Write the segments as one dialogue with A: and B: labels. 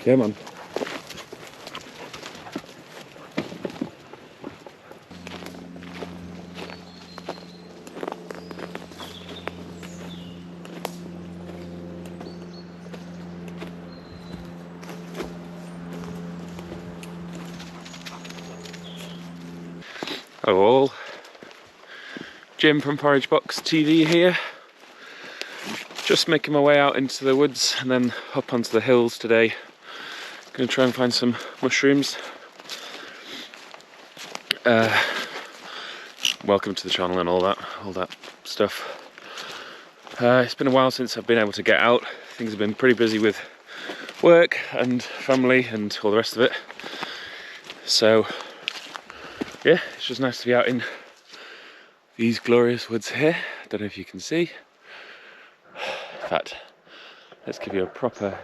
A: Come on.
B: Hello all, Jim from Forage Box TV here. Just making my way out into the woods and then up onto the hills today. Gonna try and find some mushrooms. Welcome to the channel and all that stuff. It's been a while since I've been able to get out. Things have been pretty busy with work and family and all the rest of it. So yeah, it's just nice to be out in these glorious woods here. Don't know if you can see. In fact, let's give you a proper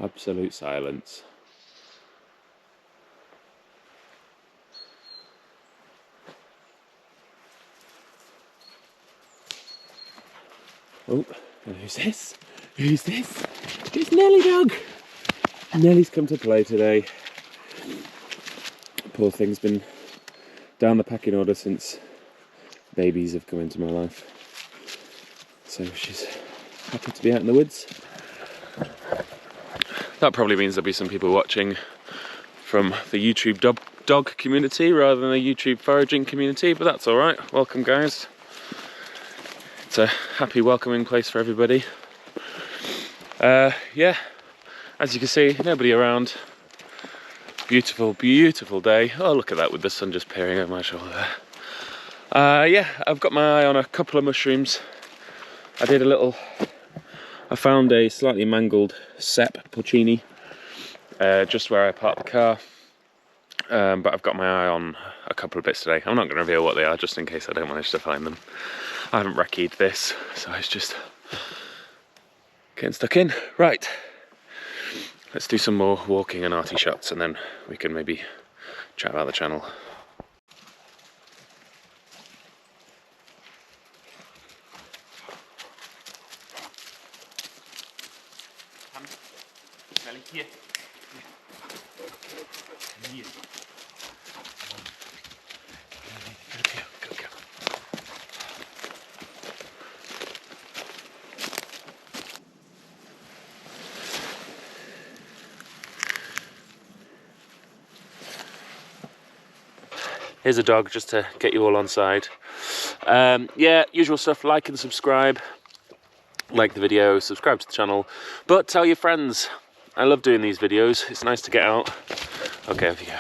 B: absolute silence. Oh, and who's this? Who's this? It's Nelly dog! Nelly's come to play today. Poor thing's been down the pecking order since babies have come into my life. So she's happy to be out in the woods. That probably means there'll be some people watching from the YouTube dog community rather than the YouTube foraging community, but that's alright. Welcome guys. It's a happy welcoming place for everybody. Yeah. As you can see, nobody around. Beautiful, beautiful day. Oh, look at that with the sun just peering over my shoulder. Yeah, I've got my eye on a couple of mushrooms. I found a slightly mangled sep porcini just where I parked the car. But I've got my eye on a couple of bits today. I'm not going to reveal what they are just in case I don't manage to find them. I haven't recce'd this, so it's just getting stuck in. Right. Let's do some more walking and arty shots and then we can maybe chat about the channel. Nelly, here. Here. Go. Here's a dog just to get you all on side. Yeah, usual stuff, like and subscribe. Like the video, subscribe to the channel. But tell your friends. I love doing these videos. It's nice to get out. Okay, off you go.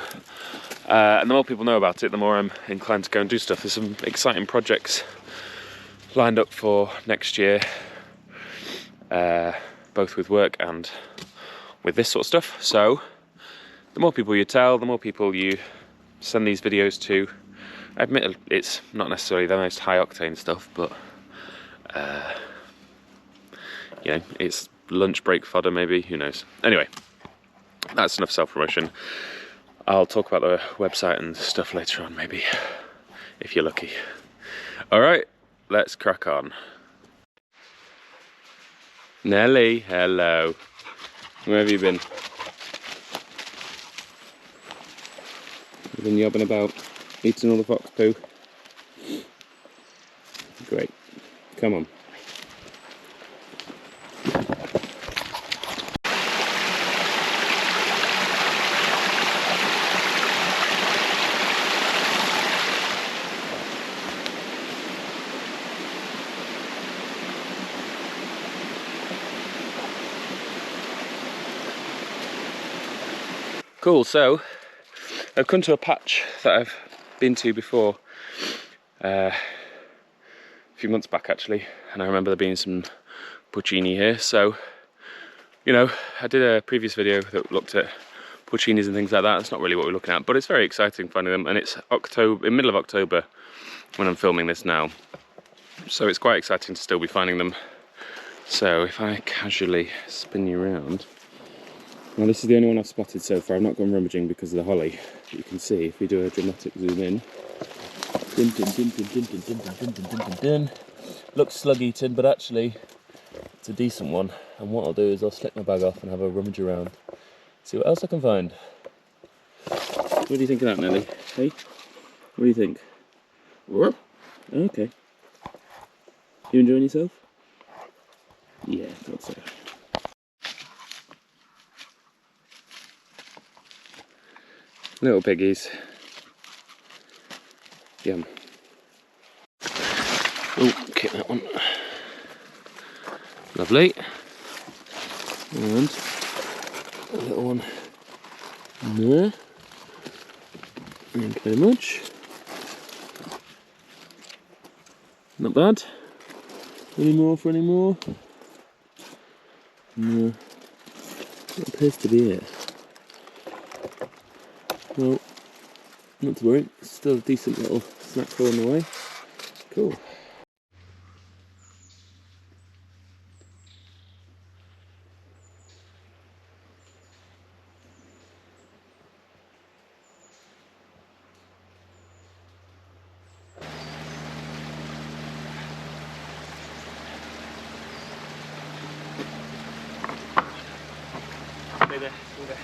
B: And the more people know about it, the more I'm inclined to go and do stuff. There's some exciting projects lined up for next year. Both with work and with this sort of stuff. So, the more people you tell, the more people you send these videos to. I admit it's not necessarily the most high octane stuff, but you know, it's lunch break fodder maybe, who knows. Anyway, that's enough self-promotion. I'll talk about the website and stuff later on maybe, if you're lucky. Alright, let's crack on. Nelly, hello. Where have you been? You've been yobbing about, eating all the fox poo. Great. Come on. Cool, so I've come to a patch that I've been to before a few months back actually, and I remember there being some porcini here. So, you know, I did a previous video that looked at porcinis and things like that. It's not really what we're looking at, but it's very exciting finding them, and it's October, in middle of October when I'm filming this now. So it's quite exciting to still be finding them. So if I casually spin you around. Now this is the only one I've spotted so far. I've not gone rummaging because of the holly. But you can see if we do a dramatic zoom in. Dun, dun, dun, dun, dun, dun, dun, dun, dun, dun, dun, dun. Looks slug eaten, but actually it's a decent one. And what I'll do is I'll slip my bag off and have a rummage around, see what else I can find. What do you think of that, Nelly? Hey, what do you think? Okay. You enjoying yourself? Yeah, I thought so. Little piggies. Yum. Oh, kick that one. Lovely. And a little one there. Thank you very much. Not bad. Any more for any more? No. That appears to be it. Well, not to worry. Still a decent little snack for on the way. Cool. Stay there, stay there.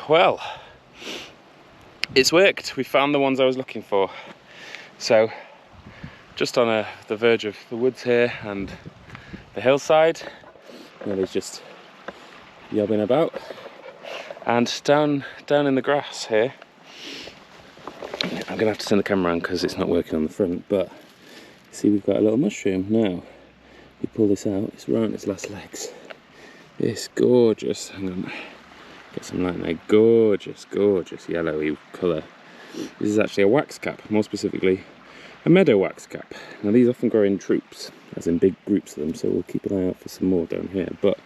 B: Well, it's worked. We found the ones I was looking for. So, just on the verge of the woods here and the hillside. Nelly's just yobbing about. And down in the grass here, I'm gonna have to turn the camera around because it's not working on the front, but see, we've got a little mushroom now. You pull this out, it's right on its last legs. It's gorgeous. Hang on. Get some light in there. Gorgeous, gorgeous yellowy colour. This is actually a wax cap, more specifically a meadow wax cap. Now these often grow in troops, as in big groups of them, so we'll keep an eye out for some more down here. But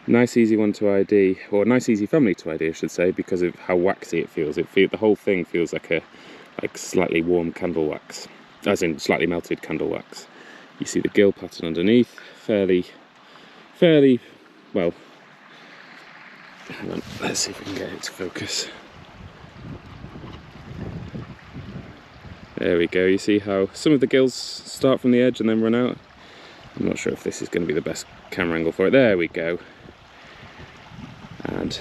B: nice easy one to ID, or nice easy family to ID I should say, because of how waxy it feels. The whole thing feels like slightly warm candle wax, as in slightly melted candle wax. You see the gill pattern underneath, fairly well. Hang on, let's see if we can get it to focus. There we go, you see how some of the gills start from the edge and then run out? I'm not sure if this is going to be the best camera angle for it. There we go. And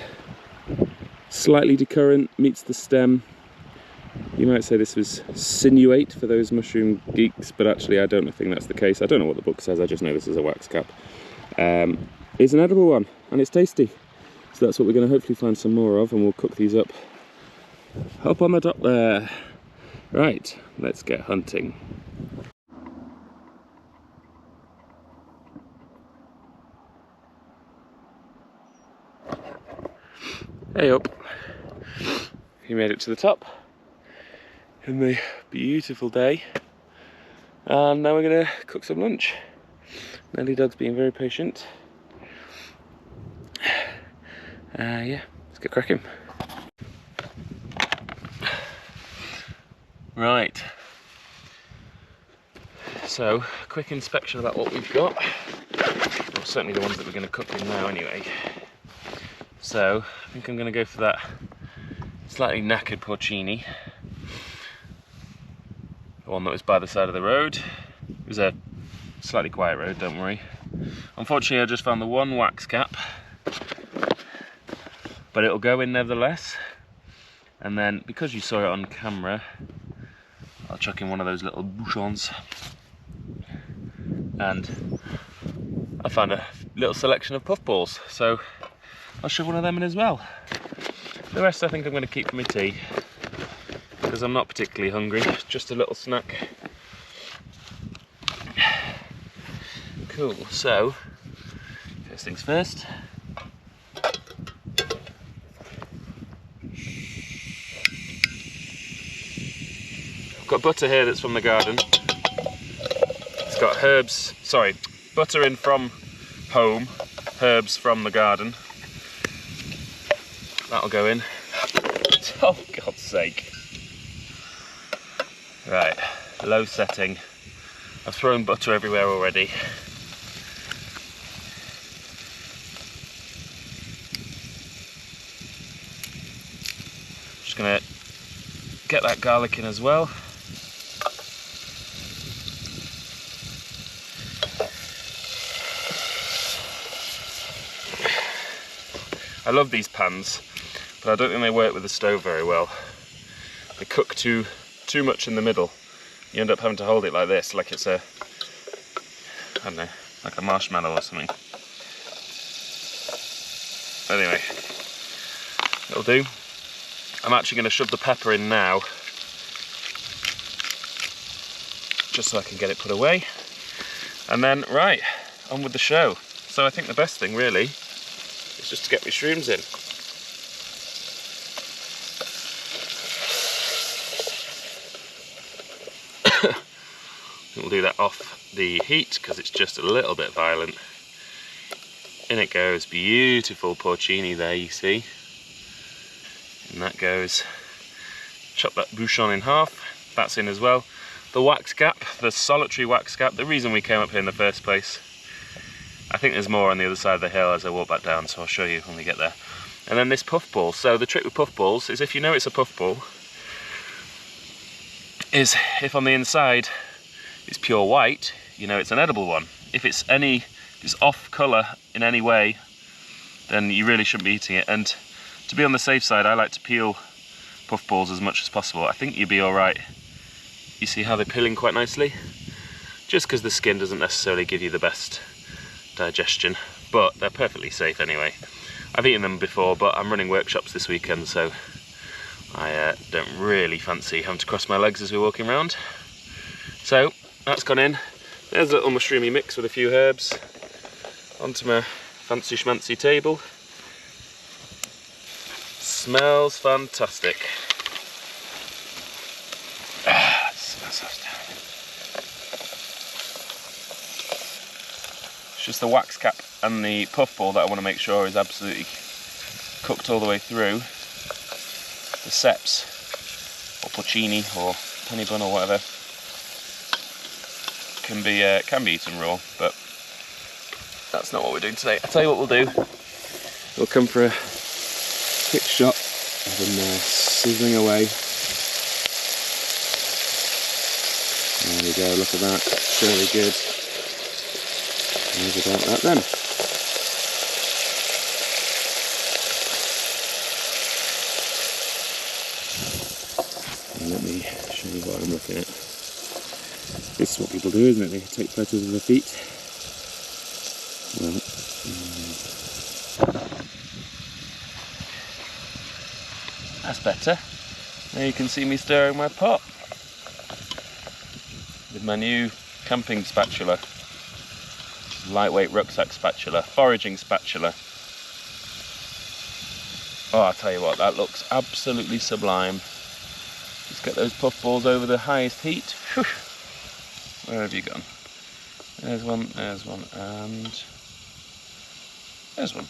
B: slightly decurrent, meets the stem. You might say this was sinuate for those mushroom geeks, but actually I don't think that's the case. I don't know what the book says, I just know this is a wax cap. It's an edible one, and it's tasty. So that's what we're going to hopefully find some more of, and we'll cook these up on the top there. Right, let's get hunting. Hey up. You made it to the top in the beautiful day. And now we're going to cook some lunch. Nelly Dog's being very patient. Yeah, let's get cracking. Right. So, quick inspection about what we've got. Well, certainly the ones that we're going to cook in now anyway. So, I think I'm going to go for that slightly knackered porcini. The one that was by the side of the road. It was a slightly quiet road, don't worry. Unfortunately, I just found the one wax cap. But it'll go in nevertheless. And then, because you saw it on camera, I'll chuck in one of those little bouchons. And I found a little selection of puffballs, so I'll shove one of them in as well. The rest I think I'm going to keep for my tea, because I'm not particularly hungry, just a little snack. Cool, so first things first. Got butter here that's from the garden. It's got herbs, sorry, butter in from home, herbs from the garden. That'll go in. Oh, God's sake. Right, low setting. I've thrown butter everywhere already. Just gonna get that garlic in as well. I love these pans, but I don't think they work with the stove very well. They cook too much in the middle. You end up having to hold it like this, like it's a, I don't know, like a marshmallow or something. Anyway, it'll do. I'm actually going to shove the pepper in now, just so I can get it put away. And then, right, on with the show. So I think the best thing really is just to get my shrooms in. We'll do that off the heat because it's just a little bit violent. In it goes, beautiful porcini there, you see. And that goes, chop that bouchon in half, that's in as well. The wax gap, the solitary wax gap, the reason we came up here in the first place. I think there's more on the other side of the hill as I walk back down, so I'll show you when we get there. And then this puffball. So the trick with puffballs is if you know it's a puffball, is if on the inside it's pure white, you know it's an edible one. If it's off colour in any way, then you really shouldn't be eating it. And to be on the safe side, I like to peel puffballs as much as possible. I think you'd be alright. You see how they're peeling quite nicely? Just because the skin doesn't necessarily give you the best digestion, but they're perfectly safe anyway. I've eaten them before, but I'm running workshops this weekend, so I don't really fancy having to cross my legs as we're walking around. So that's gone in. There's a little mushroomy mix with a few herbs onto my fancy schmancy table. Smells fantastic. Ah, it smells so good. It's just the wax cap and the puffball that I want to make sure is absolutely cooked all the way through. The seps, or porcini, or penny bun, or whatever, can be eaten raw, but that's not what we're doing today. I'll tell you what we'll do. We'll come for a quick shot of them sizzling away. There we go, look at that, it's really good. Maybe about that then. And let me show you what I'm looking at. This is what people do, isn't it? They take photos of their feet. Well, that's better. Now you can see me stirring my pot with my new camping spatula. Lightweight rucksack spatula, foraging spatula. Oh, I'll tell you what, that looks absolutely sublime. Just get those puffballs over the highest heat. Whew. Where have you gone? There's one, and there's one.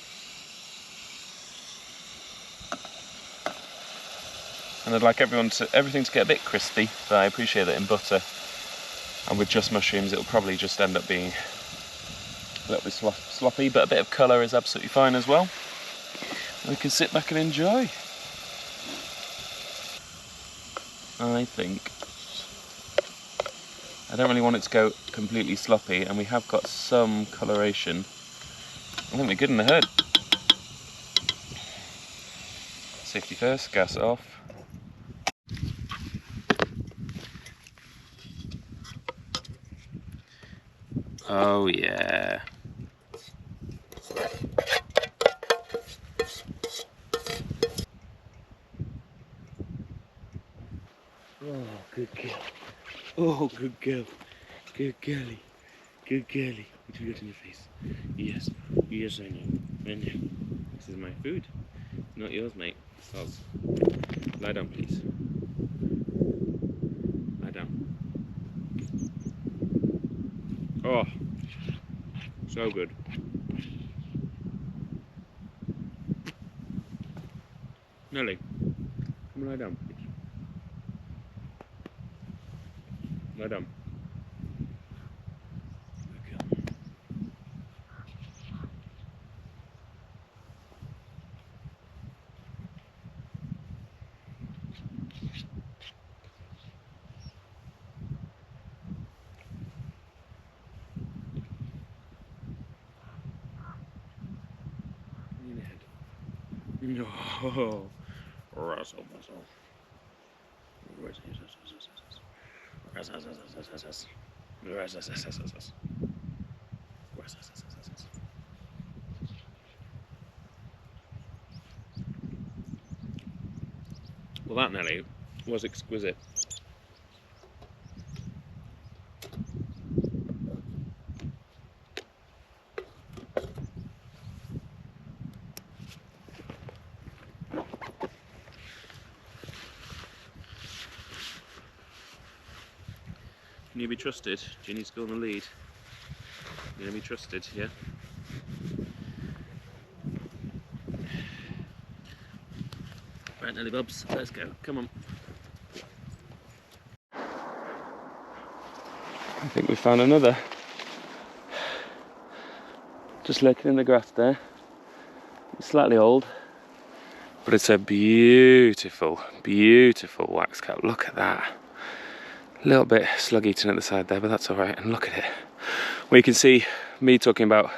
B: And I'd like everything to get a bit crispy, but I appreciate that in butter and with just mushrooms it'll probably just end up being a little bit sloppy, but a bit of colour is absolutely fine as well. And we can sit back and enjoy. I think I don't really want it to go completely sloppy, and we have got some coloration. I think we're good in the hood. Safety first, gas off. Oh yeah. Oh, good girl. Oh, good girl. Good girlie. Good girlie. What have you got in your face? Yes. Yes, I know. I know. This is my food. Not yours, mate. Soz. Lie down, please. Lie down. Oh, so good. Nelly, come lie down. Lie down. No, rustle, muscle. Well, that Nelly was exquisite. Can you be trusted? Do you need to go on the lead? You're gonna be trusted, yeah? Right, Nelly Bubs, let's go. Come on. I think we found another. Just lurking in the grass there. It's slightly old, but it's a beautiful, beautiful wax cap. Look at that. A little bit slug eaten at the side there, but that's alright. And look at it. Well, you can see me talking about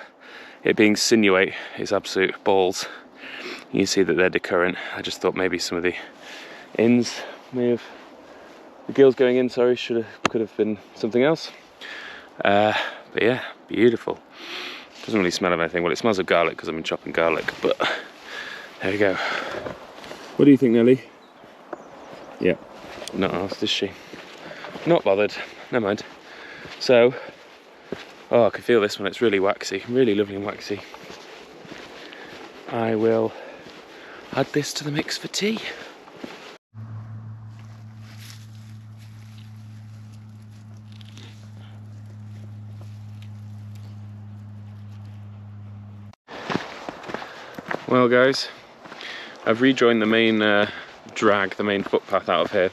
B: it being sinuate is absolute balls. You can see that they're decurrent. I just thought maybe some of the ins may have, the gills going in, sorry, could have been something else. But yeah, beautiful. Doesn't really smell of anything. Well, it smells of garlic because I've been chopping garlic, but there we go. What do you think, Nelly? Yeah, not asked, is she? Not bothered, never mind. So, oh, I can feel this one, it's really waxy, really lovely and waxy. I will add this to the mix for tea. Well guys, I've rejoined the main drag, the main footpath out of here.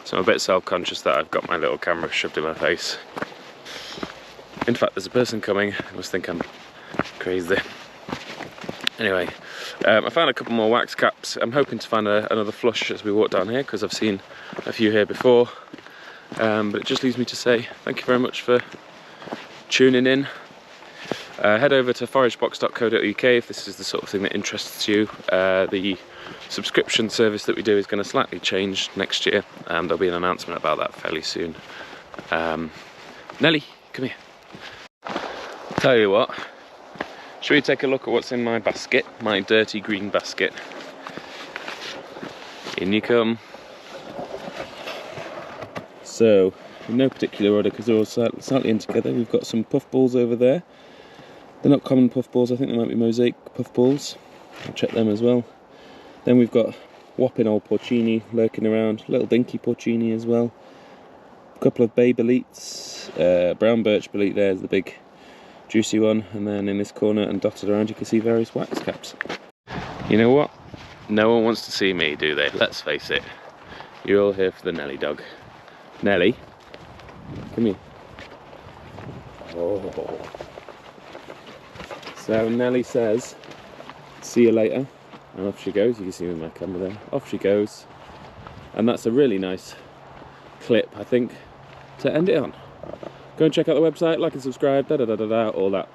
B: So I'm a bit self-conscious that I've got my little camera shoved in my face. In fact, there's a person coming. I must think I'm crazy. Anyway, I found a couple more wax caps. I'm hoping to find another flush as we walk down here because I've seen a few here before. But it just leaves me to say thank you very much for tuning in. Head over to foragebox.co.uk if this is the sort of thing that interests you. The subscription service that we do is going to slightly change next year. There'll be an announcement about that fairly soon. Nelly, come here. Tell you what, should we take a look at what's in my basket, my dirty green basket? In you come. So, in no particular order because they're all slightly in together, we've got some puffballs over there. They're not common puffballs, I think they might be mosaic puffballs. I'll check them as well. Then we've got whopping old porcini lurking around, little dinky porcini as well. A couple of bay boletes, brown birch bolete there's the big juicy one, and then in this corner and dotted around you can see various wax caps. You know what? No one wants to see me, do they? Let's face it. You're all here for the Nelly dog. Nelly, come here. Oh. So Nelly says, see you later. And off she goes. You can see me with my camera there. Off she goes. And that's a really nice clip, I think, to end it on. Go and check out the website, like and subscribe, all that